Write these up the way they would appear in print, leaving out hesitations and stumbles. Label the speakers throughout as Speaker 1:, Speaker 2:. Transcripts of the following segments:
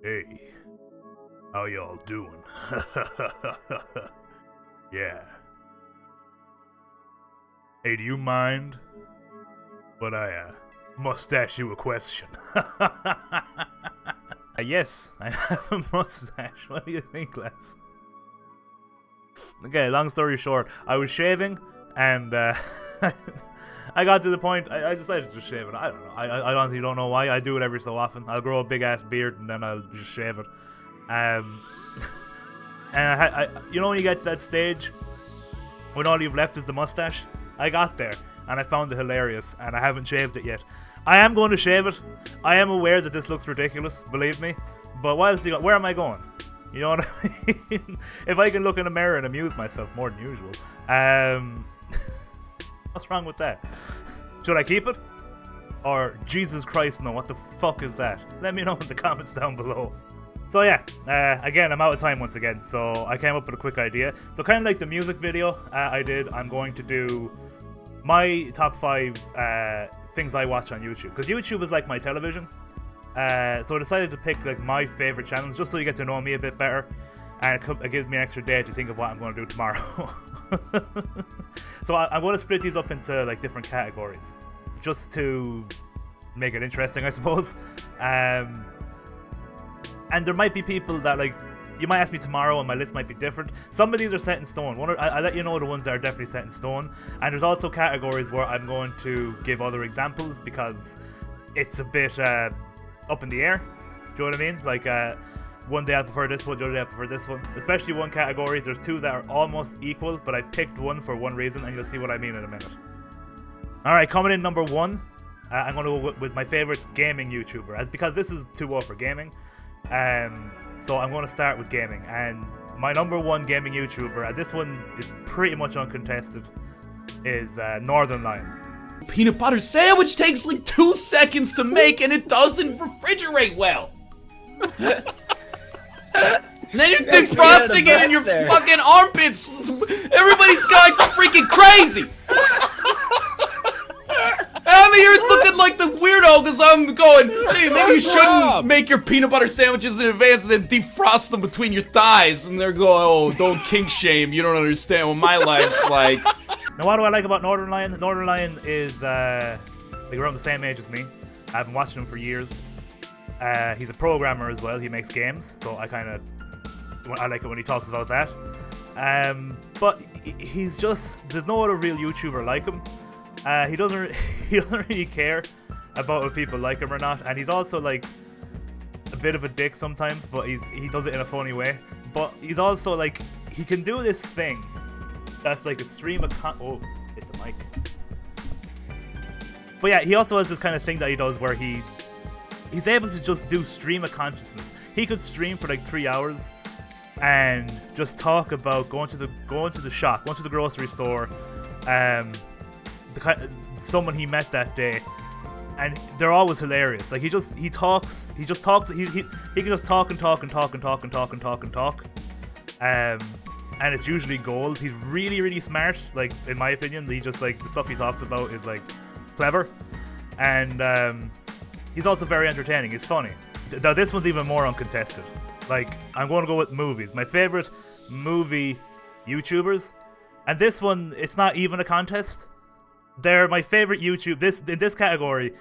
Speaker 1: Hey, how y'all doing? Yeah. Hey, do you mind? But I mustache you a question. Yes, I have a mustache. What do you think, lads? Okay, long story short, I was shaving and I got to the point I decided to shave it. I don't know. I honestly don't know why. I do it every so often. I'll grow a big ass beard and then I'll just shave it. And you know when you get to that stage when all you've left is the mustache? I got there and I found it hilarious and I haven't shaved it yet. I am going to shave it. I am aware that this looks ridiculous, believe me. But where am I going? You know what I mean? If I can look in a mirror and amuse myself more than usual. What's wrong with that? Should I keep it? Or Jesus Christ, no, what the fuck is that? Let me know in the comments down below. So yeah, again, I'm out of time once again, so I came up with a quick idea. So kind of like the music video I did, I'm going to do my top 5 things I watch on YouTube. Because YouTube is like my television. So I decided to pick like my favorite channels just so you get to know me a bit better. And it gives me an extra day to think of what I'm going to do tomorrow. So I'm going to split these up into like different categories. Just to make it interesting, I suppose. And there might be people that like, you might ask me tomorrow and my list might be different. Some of these are set in stone. I'll let you know the ones that are definitely set in stone. And there's also categories where I'm going to give other examples because it's a bit up in the air. Do you know what I mean? Like one day I prefer this one, the other day I prefer this one. Especially one category, there's 2 that are almost equal, but I picked one for one reason and you'll see what I mean in a minute. Alright, coming in number 1, I'm going to go with my favorite gaming YouTuber, because this is too low for gaming. So I'm going to start with gaming, and my number 1 gaming YouTuber, and this one is pretty much uncontested, is Northernlion.
Speaker 2: Peanut butter sandwich takes like 2 seconds to make and it doesn't refrigerate well. And then you're defrosting it in your fucking armpits. Everybody's got freaking crazy. I'm here looking like the weirdo because I'm going, hey, maybe you shouldn't make your peanut butter sandwiches in advance and then defrost them between your thighs. And they're going, oh, don't kink shame. You don't understand what my life's like.
Speaker 1: Now, what do I like about Northernlion? Northernlion is like around the same age as me. I've been watching him for years. He's a programmer as well. He makes games, so I like it when he talks about that. But he's just, there's no other real YouTuber like him. He doesn't really care about if people like him or not, and he's also like a bit of a dick sometimes, but he does it in a funny way. But he's also like, he can do this thing that's like a stream of oh, hit the mic. But yeah, he also has this kind of thing that he does where he's able to just do stream of consciousness. He could stream for like 3 hours and just talk about going to the shop, going to the grocery store, someone he met that day, and they're always hilarious. Like he can just talk and talk. And it's usually gold. He's really, really smart. Like in my opinion, he just like the stuff he talks about is like clever, and he's also very entertaining. He's funny. Now this one's even more uncontested. Like I'm going to go with movies. My favorite movie YouTubers, and this one it's not even a contest. They're my favorite in this category.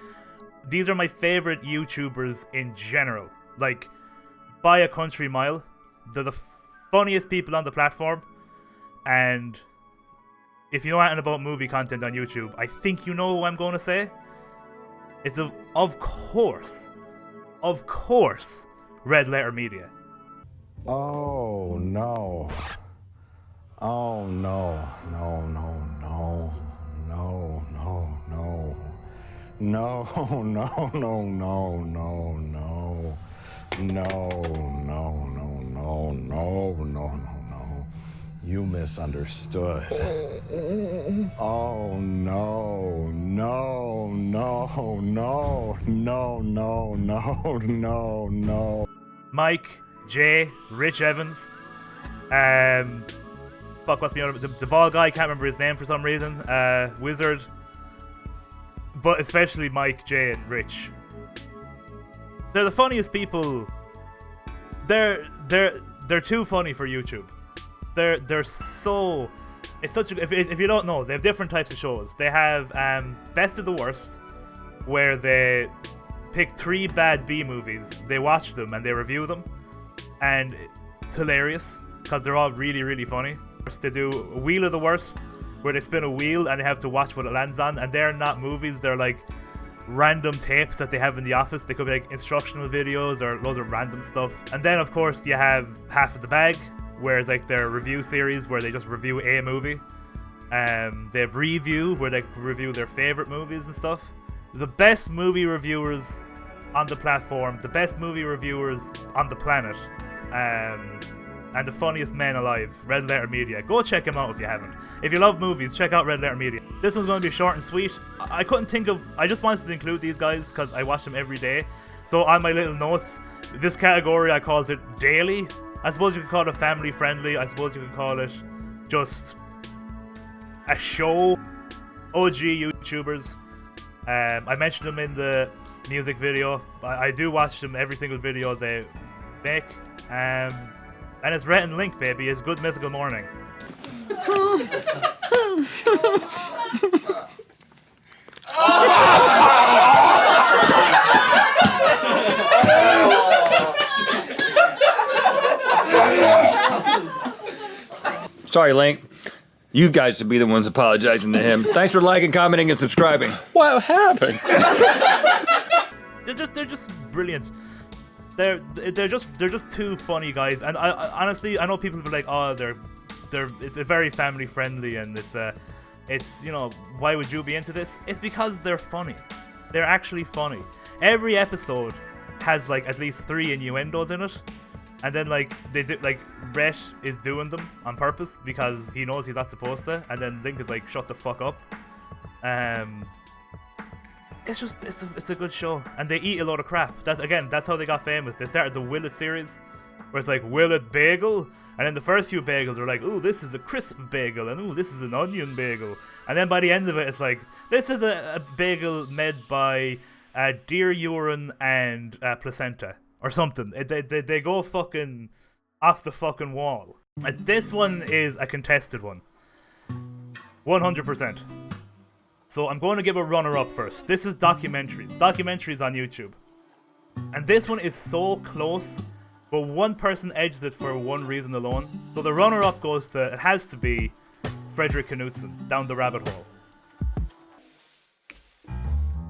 Speaker 1: These are my favorite YouTubers in general. Like by a country mile. They're the funniest people on the platform, and if you know anything about movie content on YouTube, I think you know who I'm going to say. It's of course, Red Letter Media.
Speaker 3: Oh no. Oh no. No, no, no. No, no, no. No, no, no, no, no, no. No, no, no, no, no, no, no, no. You misunderstood. Oh no, no, no, no, no, no, no, no, no.
Speaker 1: Mike, Jay, Rich Evans, fuck, what's the bald guy? Can't remember his name for some reason. Wizard, but especially Mike, Jay, and Rich. They're the funniest people they're too funny for YouTube. They're so. It's such a. If you don't know, they have different types of shows. They have Best of the Worst, where they pick 3 bad B movies. They watch them and they review them, and it's hilarious because they're all really, really funny. They do Wheel of the Worst, where they spin a wheel and they have to watch what it lands on, and they're not movies. They're like random tapes that they have in the office. They could be like instructional videos or loads of random stuff. And then of course you have Half of the Bag, where it's like their review series where they just review a movie. They have Review, where they review their favorite movies and stuff. The best movie reviewers on the platform, the best movie reviewers on the planet, and the funniest men alive, Red Letter Media. Go check them out if you haven't. If you love movies, check out Red Letter Media. This one's going to be short and sweet. I couldn't think of... I just wanted to include these guys because I watch them every day. So on my little notes, this category I called it daily. I suppose you could call it family friendly. I suppose you could call it just a show. OG YouTubers. I mentioned them in the music video. I do watch them every single video they make. And it's Rhett and Link, baby. It's Good Mythical Morning.
Speaker 4: Sorry, Link. You guys should be the ones apologizing to him. Thanks for liking, commenting, and subscribing. What happened?
Speaker 1: They're just brilliant. They're just two funny guys, and I honestly I know people will be like, oh, it's a very family friendly, and it's you know, why would you be into this? It's because they're funny. They're actually funny. Every episode has like at least 3 innuendos in it, and then like they do, like Rhett is doing them on purpose because he knows he's not supposed to, and then Link is like, shut the fuck up. It's a good show, and they eat a lot of crap. That's how they got famous. They started the Will It series, where it's like Will It Bagel, and then the first few bagels are like, ooh, this is a crisp bagel, and ooh, this is an onion bagel, and then by the end of it, it's like, this is a bagel made by deer urine and placenta or something. They go fucking off the fucking wall. This one is a contested one, 100%. So I'm going to give a runner-up first. This is documentaries. Documentaries on YouTube. And this one is so close, but one person edged it for one reason alone. So the runner-up goes to, it has to be Frederik Knutson, Down the Rabbit Hole.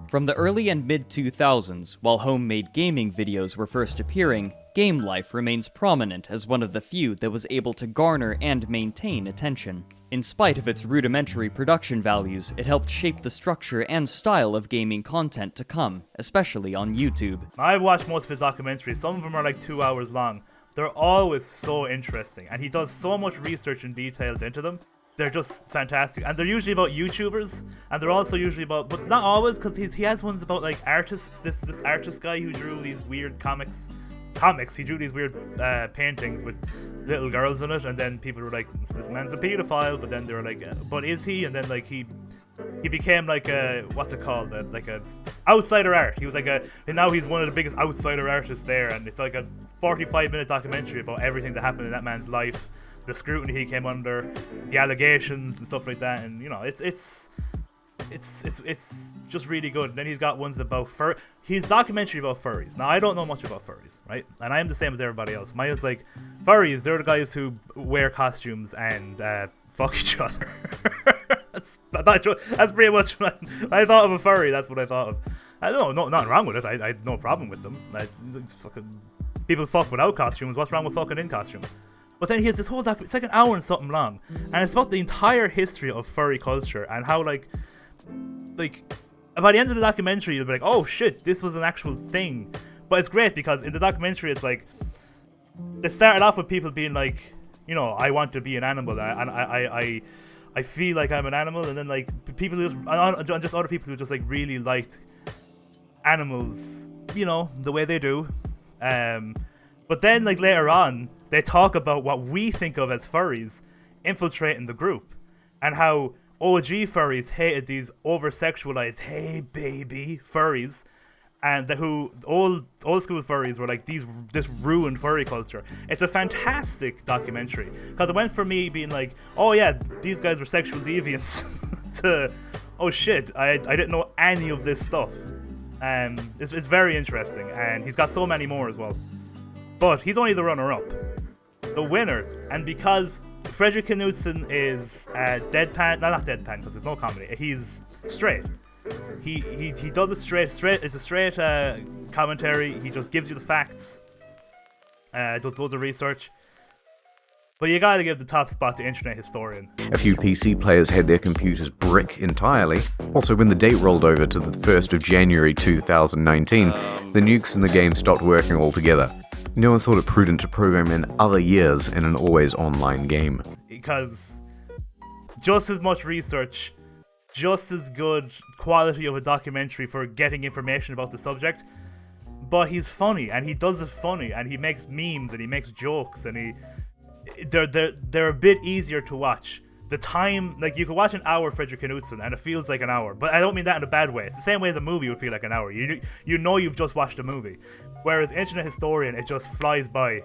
Speaker 5: From the early and mid-2000s, while homemade gaming videos were first appearing, game life remains prominent as one of the few that was able to garner and maintain attention. In spite of its rudimentary production values, it helped shape the structure and style of gaming content to come, especially on YouTube.
Speaker 1: I've watched most of his documentaries. Some of them are like 2 hours long. They're always so interesting, and he does so much research and details into them. They're just fantastic, and they're usually about YouTubers, and they're also usually about, but not always, because he has ones about like artists. This artist guy who drew these weird comics. He drew these weird paintings with little girls in it, and then people were like, this man's a pedophile, but then they were like, but is he? And then like he became like a, what's it called, like a outsider art. He was like and now he's one of the biggest outsider artists there, and it's like a 45-minute documentary about everything that happened in that man's life, the scrutiny he came under, the allegations and stuff like that, and you know, it's just really good. And then he's got ones about his documentary about furries. Now I don't know much about furries, right? And I am the same as everybody else. Mine is like, furries, they're the guys who wear costumes and fuck each other. That's pretty much what I thought of a furry. That's what I thought of. I don't know, nothing wrong with it. I had no problem with them. People fuck without costumes. What's wrong with fucking in costumes? But then he has this whole it's like an hour and something long, and it's about the entire history of furry culture and how like by the end of the documentary you'll be like, oh shit, this was an actual thing. But it's great because in the documentary it's like, they started off with people being like, you know, I want to be an animal, and I feel like I'm an animal, and then like people just other people who just like really liked animals, you know, the way they do. But then like later on they talk about what we think of as furries infiltrating the group, and how OG furries hated these over-sexualized, hey baby furries, and who old school furries were like this ruined furry culture. It's a fantastic documentary because it went from me being like, oh yeah, these guys were sexual deviants to, oh shit, I didn't know any of this stuff. It's very interesting, and he's got so many more as well. But he's only the runner-up. The winner, and because Frederik Knutson is deadpan, not deadpan because there's no comedy. He's straight. He does it straight. It's a straight commentary. He just gives you the facts. Does loads of research. But you gotta give the top spot to Internet Historian.
Speaker 6: A few PC players had their computers brick entirely. Also, when the date rolled over to the 1st of January 2019, the nukes in the game stopped working altogether. No one thought it prudent to program in other years in an always online game.
Speaker 1: Because just as much research, just as good quality of a documentary for getting information about the subject, but he's funny, and he does it funny, and he makes memes, and he makes jokes, and they're a bit easier to watch. The time, like, you could watch an hour of Frederik Knutson and it feels like an hour, but I don't mean that in a bad way. It's the same way as a movie would feel like an hour. You know you've just watched a movie. Whereas Internet Historian, it just flies by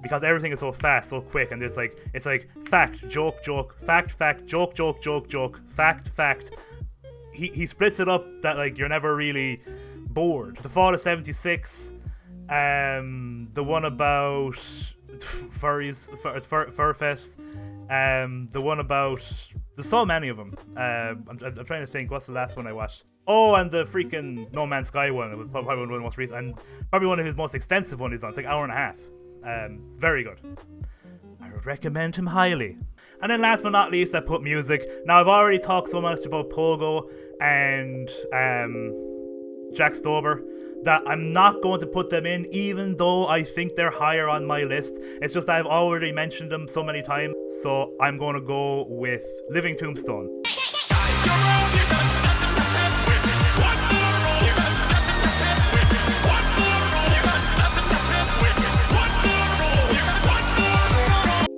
Speaker 1: because everything is so fast, so quick, and it's like fact, joke, fact, joke, joke, fact. He splits it up that like you're never really bored. The Fall of 76, the one about furries, Furfest. The one about, there's so many of them. I'm trying to think, what's the last one I watched? Oh, and the freaking No Man's Sky one. It was probably one of the most recent, and probably one of his most extensive ones he's on. It's like an hour and a half. Very good. I would recommend him highly. And then last but not least, I put music. Now I've already talked so much about Pogo and Jack Stober that I'm not going to put them in, even though I think they're higher on my list. It's just that I've already mentioned them so many times, so I'm going to go with Living Tombstone.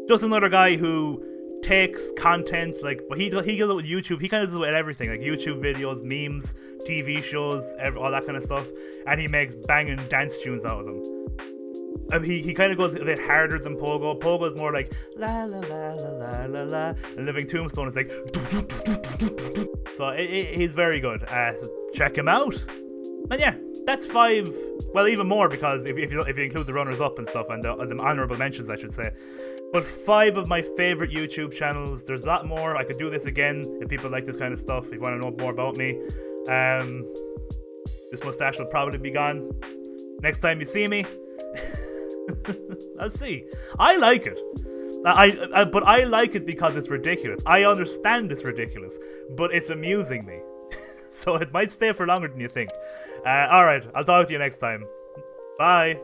Speaker 1: Just another guy who takes content, like, but he does it with YouTube. He kind of does it with everything, like YouTube videos, memes, TV shows, all that kind of stuff, and he makes banging dance tunes out of them. He kind of goes a bit harder than Pogo. Pogo is more like la la la la la la la, and Living Tombstone is like do, do, do, do, do, do, do. So he's very good. Check him out. And yeah, that's 5. Well, even more because if you include the runners up and stuff and the honorable mentions, I should say. But 5 of my favorite YouTube channels. There's a lot more. I could do this again if people like this kind of stuff. If you want to know more about me, this mustache will probably be gone next time you see me. I'll see. I like it. But I like it because it's ridiculous. I understand it's ridiculous, but it's amusing me. So it might stay for longer than you think. Alright, I'll talk to you next time. Bye.